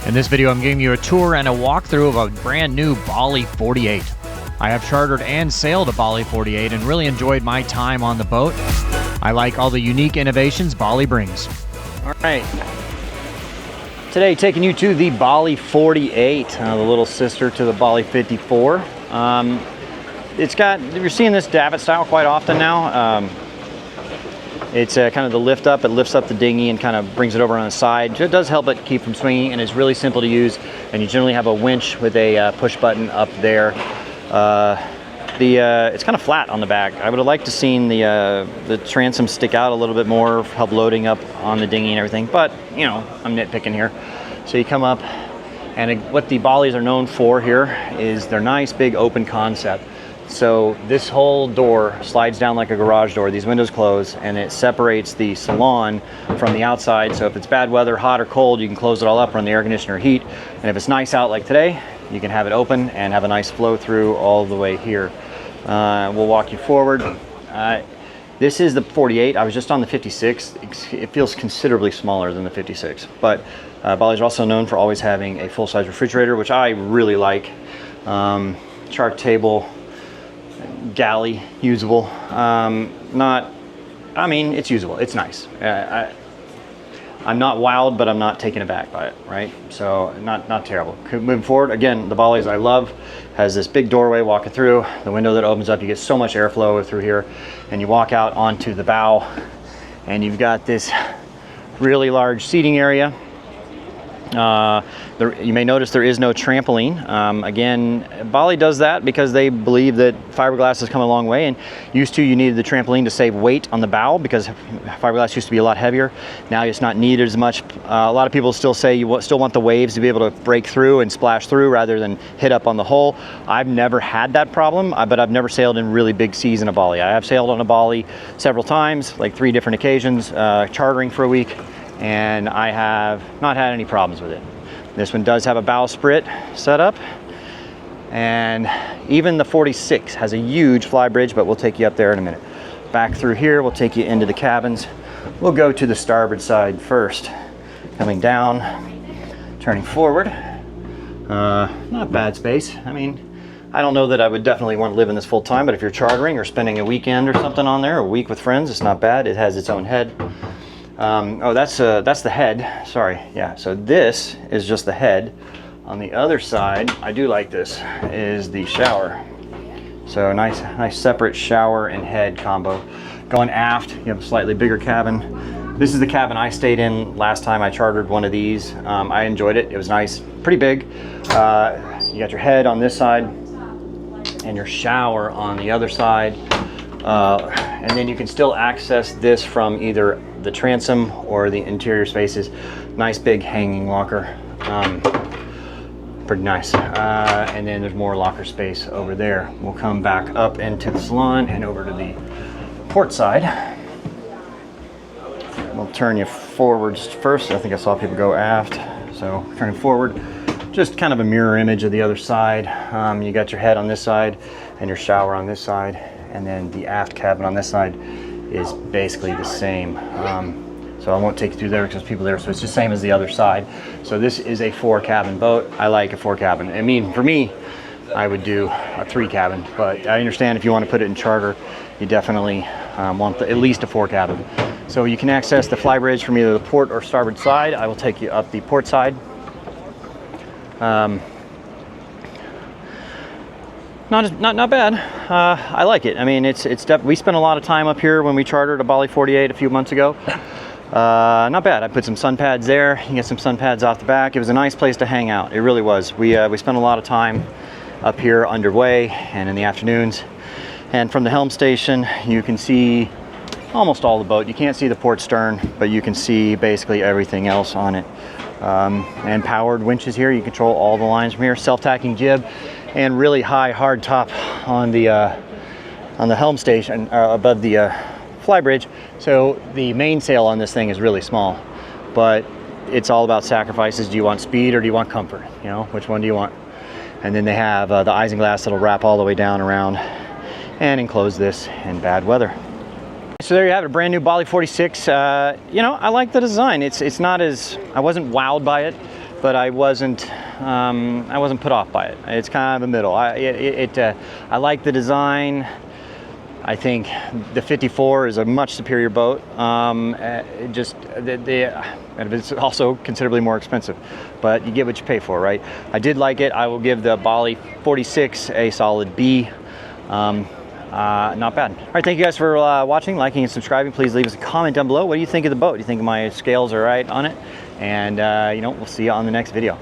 In this video, I'm giving you a tour and a walkthrough of a brand new Bali 48. I have chartered and sailed a Bali 48 and really enjoyed my time on the boat. I like all the unique innovations Bali brings. All right, today taking you to the Bali 48, the little sister to the Bali 54. You're seeing this davit style quite often now. It's kind of the lift up. It lifts up the dinghy and kind of brings it over on the side. It does help it keep from swinging, and it's really simple to use. And you generally have a winch with a push button up there. It's kind of flat on the back. I would have liked to seen the transom stick out a little bit more, help loading up on the dinghy and everything. But you know, I'm nitpicking here. So you come up, and what the Balis are known for here is their nice big open concept. So this whole door slides down like a garage door. These windows close, and it separates the salon from the outside. So if it's bad weather, hot or cold, you can close it all up, run the air conditioner or heat. And if it's nice out like today, you can have it open and have a nice flow through all the way here. We'll walk you forward. This is the 48. I was just on the 56. It feels considerably smaller than the 56. But Balis are also known for always having a full-size refrigerator, which I really like. Chart table, galley, usable. It's usable. It's nice. I'm not wowed, but I'm not taken aback by it, right? So not terrible. Moving forward, again, the Balis I love has this big doorway walking through, the window that opens up. You get so much airflow through here, and you walk out onto the bow, and you've got this really large seating area. You may notice there is no trampoline. Again, Bali does that because they believe that fiberglass has come a long way, and used to you needed the trampoline to save weight on the bow because fiberglass used to be a lot heavier. Now it's not needed as much. A lot of people still say you still want the waves to be able to break through and splash through rather than hit up on the hull. I've never had that problem, but I've never sailed in really big seas in a Bali. I have sailed on a Bali several times, like 3 different occasions, chartering for a week, and I have not had any problems with it. This one does have a bowsprit set up, and even the 46 has a huge fly bridge, but we'll take you up there in a minute. Back through here, we'll take you into the cabins. We'll go to the starboard side first. Coming down, turning forward. Not bad space. I mean, I don't know that I would definitely want to live in this full time, but if you're chartering or spending a weekend or something on there, a week with friends, it's not bad. It has its own head. That's the head. Sorry. Yeah. So this is just the head. On the other side, I do like this, is the shower. So nice separate shower and head combo. Going aft, you have a slightly bigger cabin. This is the cabin I stayed in last time I chartered one of these. I enjoyed it. It was nice, pretty big. You got your head on this side and your shower on the other side. And then you can still access this from either the transom or the interior spaces. Nice big hanging locker, pretty nice. And then there's more locker space over there. We'll come back up into the salon and over to the port side. We'll turn you forwards first. I think I saw people go aft, so turning forward, just kind of a mirror image of the other side. You got your head on this side and your shower on this side, and then the aft cabin on this side is basically the same. So I won't take you through there because there's people there, so it's the same as the other side. So this is a 4-cabin boat. I like a 4-cabin. I mean, for me, I would do a 3-cabin, but I understand if you want to put it in charter, you definitely want at least a 4-cabin. So you can access the fly bridge from either the port or starboard side. I will take you up the port side. Not bad. I like it. I mean, we spent a lot of time up here when we chartered a Bali 48 a few months ago. Not bad. I put some sun pads there. You can get some sun pads off the back. It was a nice place to hang out. It really was. We spent a lot of time up here underway and in the afternoons. And from the helm station, you can see almost all the boat. You can't see the port stern, but you can see basically everything else on it. And powered winches here. You control all the lines from here. Self-tacking jib. And really high hard top on the helm station above the fly bridge. So the mainsail on this thing is really small, but it's all about sacrifices. Do you want speed or do you want comfort? You know, which one do you want? And then they have the isinglass that'll wrap all the way down around and enclose this in bad weather. So there you have it, a brand new Bali 46. You know, I like the design. It's not as, I wasn't wowed by it. but I wasn't put off by it. It's kind of a middle. I like the design. I think the 54 is a much superior boat. It's also considerably more expensive, but you get what you pay for, right? I did like it. I will give the Bali 46 a solid B. Not bad. All right, thank you guys for watching, liking, and subscribing. Please leave us a comment down below. What do you think of the boat? Do you think my scales are right on it? And we'll see you on the next video.